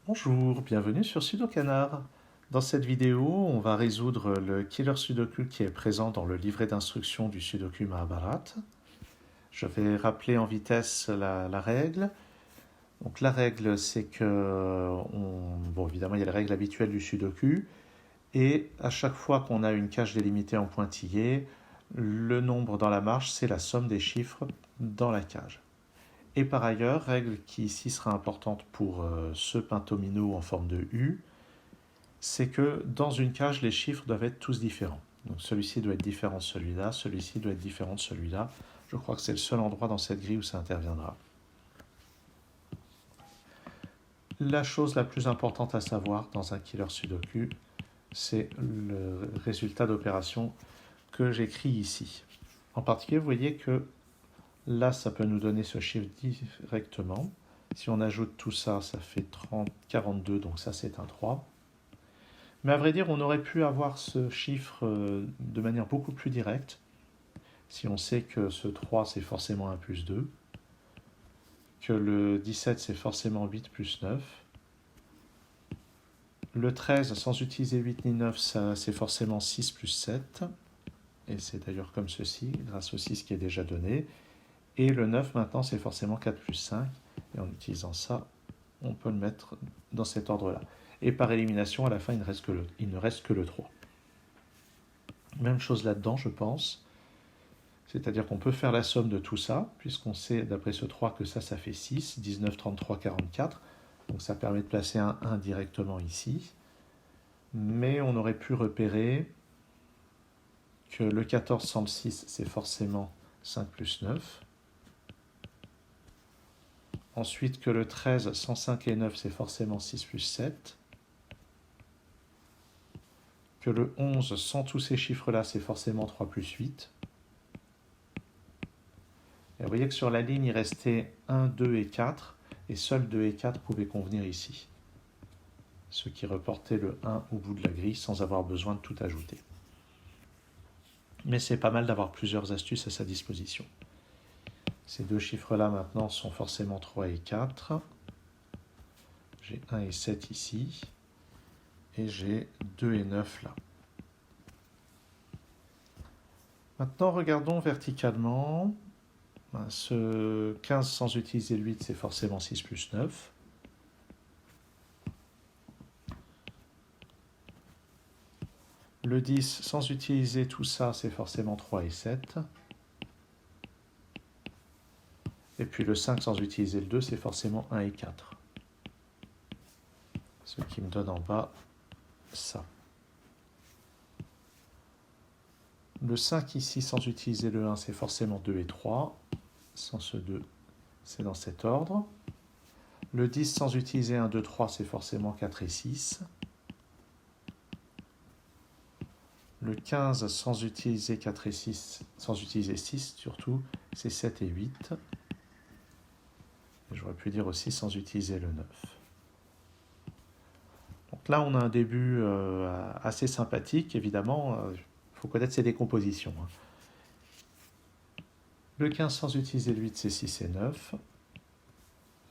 Bonjour, bienvenue sur Sudokanar. Dans cette vidéo, on va résoudre le killer Sudoku qui est présent dans le livret d'instruction du Sudoku Mahabharata. Je vais rappeler en vitesse la règle. Donc la règle, c'est que, bon évidemment il y a les règles habituelles du Sudoku, et à chaque fois qu'on a une cage délimitée en pointillé, le nombre dans la marge, c'est la somme des chiffres dans la cage. Et par ailleurs, règle qui ici sera importante pour ce pentomino en forme de U, c'est que dans une cage, les chiffres doivent être tous différents. Donc celui-ci doit être différent de celui-là, celui-ci doit être différent de celui-là. Je crois que c'est le seul endroit dans cette grille où ça interviendra. La chose la plus importante à savoir dans un killer Sudoku, c'est le résultat d'opération que j'écris ici. En particulier, vous voyez que là, ça peut nous donner ce chiffre directement. Si on ajoute tout ça, ça fait 42, donc ça c'est un 3. Mais à vrai dire, on aurait pu avoir ce chiffre de manière beaucoup plus directe, si on sait que ce 3 c'est forcément 1 plus 2, que le 17 c'est forcément 8 plus 9, le 13 sans utiliser 8 ni 9 c'est forcément 6 plus 7, et c'est d'ailleurs comme ceci, grâce au 6 qui est déjà donné, et le 9 maintenant c'est forcément 4 plus 5, et en utilisant ça, on peut le mettre dans cet ordre-là. Et par élimination, à la fin, il ne reste que le 3. Même chose là-dedans, je pense. C'est-à-dire qu'on peut faire la somme de tout ça, puisqu'on sait d'après ce 3 que ça fait 6, 19, 33, 44. Donc ça permet de placer un 1 directement ici. Mais on aurait pu repérer que le 14 sans le 6, c'est forcément 5 plus 9. Ensuite que le 13 sans 5 et 9, c'est forcément 6 plus 7. Que le 11 sans tous ces chiffres-là, c'est forcément 3 plus 8. Et vous voyez que sur la ligne, il restait 1, 2 et 4, et seuls 2 et 4 pouvaient convenir ici. Ce qui reportait le 1 au bout de la grille sans avoir besoin de tout ajouter. Mais c'est pas mal d'avoir plusieurs astuces à sa disposition. Ces deux chiffres-là maintenant sont forcément 3 et 4. J'ai 1 et 7 ici. Et j'ai 2 et 9 là. Maintenant, regardons verticalement. Ce 15 sans utiliser le 8, c'est forcément 6 plus 9. Le 10, sans utiliser tout ça, c'est forcément 3 et 7. Et puis le 5, sans utiliser le 2, c'est forcément 1 et 4. Ce qui me donne en bas ça. Le 5 ici, sans utiliser le 1, c'est forcément 2 et 3. Sans ce 2, c'est dans cet ordre. Le 10, sans utiliser 1, 2, 3, c'est forcément 4 et 6. Le 15, sans utiliser 4 et 6, sans utiliser 6 surtout, c'est 7 et 8. Et j'aurais pu dire aussi sans utiliser le 9. Donc là, on a un début assez sympathique, évidemment. Il faut connaître ses décompositions. Le 15 sans utiliser le 8, c'est 6 et 9.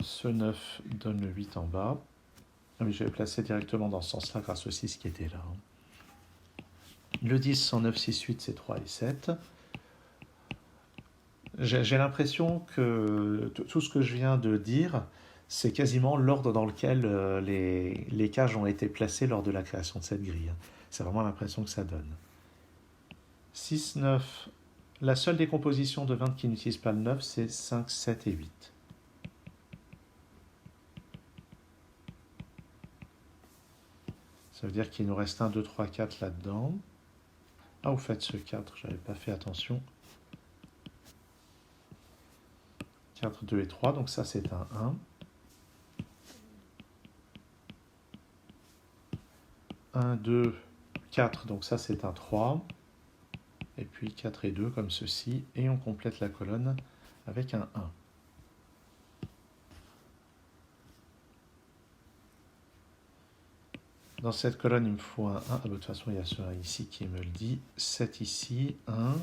Ce 9 donne le 8 en bas. Ah oui, je vais placer directement dans ce sens-là grâce au 6 qui était là. Le 10 sans 9, 6, 8, c'est 3 et 7. J'ai l'impression que tout ce que je viens de dire, c'est quasiment l'ordre dans lequel les cages ont été placées lors de la création de cette grille. C'est vraiment l'impression que ça donne. 6, 9. La seule décomposition de 20 qui n'utilise pas le 9, c'est 5, 7 et 8. Ça veut dire qu'il nous reste 1, 2, 3, 4 là-dedans. Ah, vous faites ce 4, je n'avais pas fait attention. 4, 2 et 3, donc ça c'est un 1. 1, 2, 4, donc ça c'est un 3. Et puis 4 et 2 comme ceci, et on complète la colonne avec un 1. Dans cette colonne, il me faut un 1. Ah, de toute façon, il y a ce 1 ici qui me le dit. 7 ici, 1.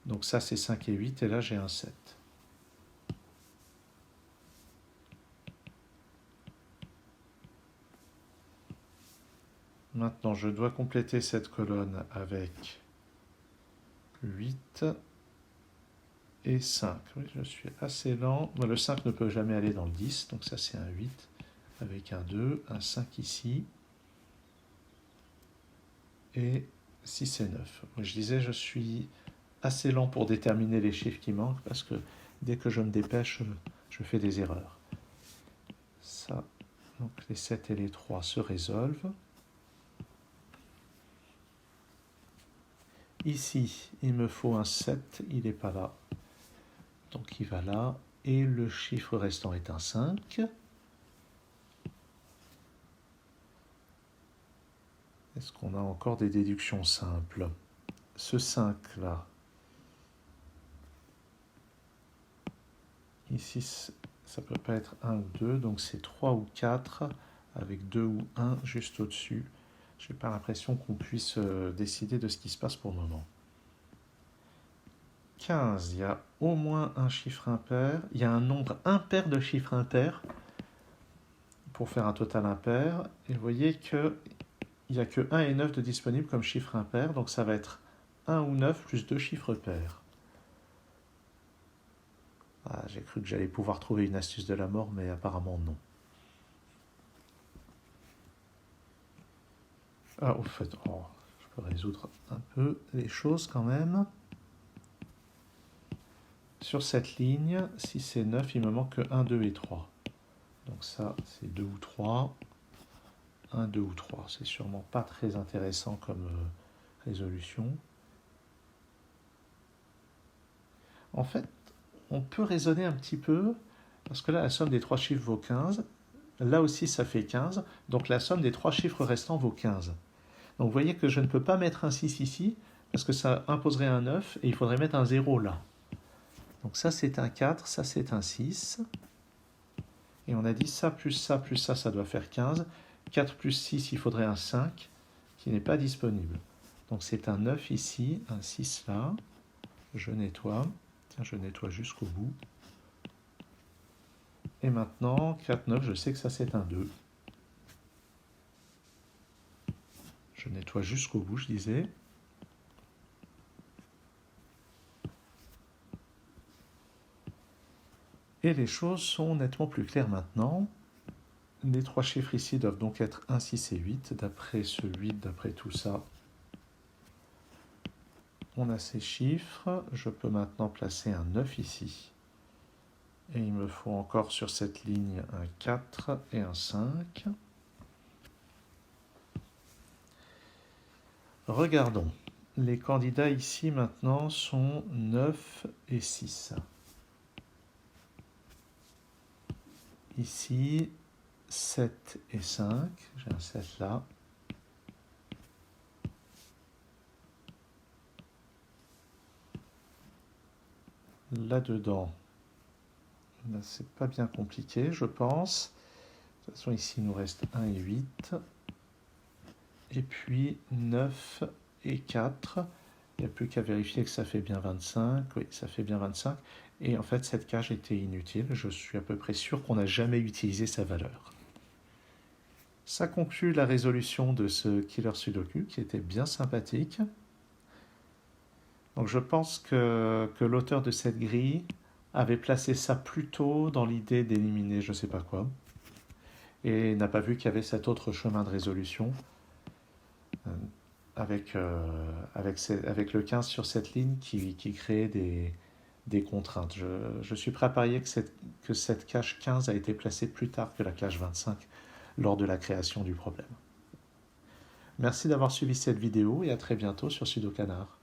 Donc ça, c'est 5 et 8, et là, j'ai un 7. Maintenant, je dois compléter cette colonne avec 8 et 5. Oui, je suis assez lent. Bon, le 5 ne peut jamais aller dans le 10, donc ça c'est un 8, avec un 2, un 5 ici, et 6 et 9. Je disais, je suis assez lent pour déterminer les chiffres qui manquent, parce que dès que je me dépêche, je fais des erreurs. Ça, donc les 7 et les 3 se résolvent. Ici, il me faut un 7, il n'est pas là. Donc il va là, et le chiffre restant est un 5. Est-ce qu'on a encore des déductions simples? Ce 5-là, ici, ça ne peut pas être 1 ou 2, donc c'est 3 ou 4, avec 2 ou 1 juste au-dessus. Je n'ai pas l'impression qu'on puisse décider de ce qui se passe pour le moment. 15, il y a au moins un chiffre impair. Il y a un nombre impair de chiffres impairs pour faire un total impair. Et vous voyez qu'il n'y a que 1 et 9 de disponibles comme chiffres impairs, donc ça va être 1 ou 9 plus 2 chiffres pairs. Ah, j'ai cru que j'allais pouvoir trouver une astuce de la mort, mais apparemment non. Ah, au fait, je peux résoudre un peu les choses quand même. Sur cette ligne, si c'est 9, il me manque que 1, 2 et 3. Donc ça, c'est 2 ou 3. 1, 2 ou 3. C'est sûrement pas très intéressant comme résolution. En fait, on peut raisonner un petit peu, parce que là, la somme des 3 chiffres vaut 15. Là aussi, ça fait 15. Donc la somme des 3 chiffres restants vaut 15. Donc vous voyez que je ne peux pas mettre un 6 ici, parce que ça imposerait un 9, et il faudrait mettre un 0 là. Donc ça, c'est un 4, ça, c'est un 6. Et on a dit ça, ça doit faire 15. 4 plus 6, il faudrait un 5, qui n'est pas disponible. Donc c'est un 9 ici, un 6 là. Je nettoie. Tiens, je nettoie jusqu'au bout. Et maintenant, 4, 9, je sais que ça, c'est un 2. Je nettoie jusqu'au bout, je disais. Et les choses sont nettement plus claires maintenant. Les 3 chiffres ici doivent donc être 1, 6 et 8. D'après ce 8, d'après tout ça, on a ces chiffres. Je peux maintenant placer un 9 ici. Et il me faut encore sur cette ligne un 4 et un 5. Regardons. Les candidats ici maintenant sont 9 et 6. Ici, 7 et 5. J'ai un 7 là. Là-dedans, là, c'est pas bien compliqué, je pense. De toute façon, ici, il nous reste 1 et 8. Et puis 9 et 4. Il n'y a plus qu'à vérifier que ça fait bien 25. Oui, ça fait bien 25. Et en fait, cette cage était inutile. Je suis à peu près sûr qu'on n'a jamais utilisé sa valeur. Ça conclut la résolution de ce killer sudoku qui était bien sympathique. Donc je pense que l'auteur de cette grille avait placé ça plus tôt dans l'idée d'éliminer je ne sais pas quoi. Et n'a pas vu qu'il y avait cet autre chemin de résolution avec le 15 sur cette ligne qui crée des contraintes. Je suis prêt à parier que cette cage 15 a été placée plus tard que la cage 25 lors de la création du problème. Merci d'avoir suivi cette vidéo et à très bientôt sur Sudocanard.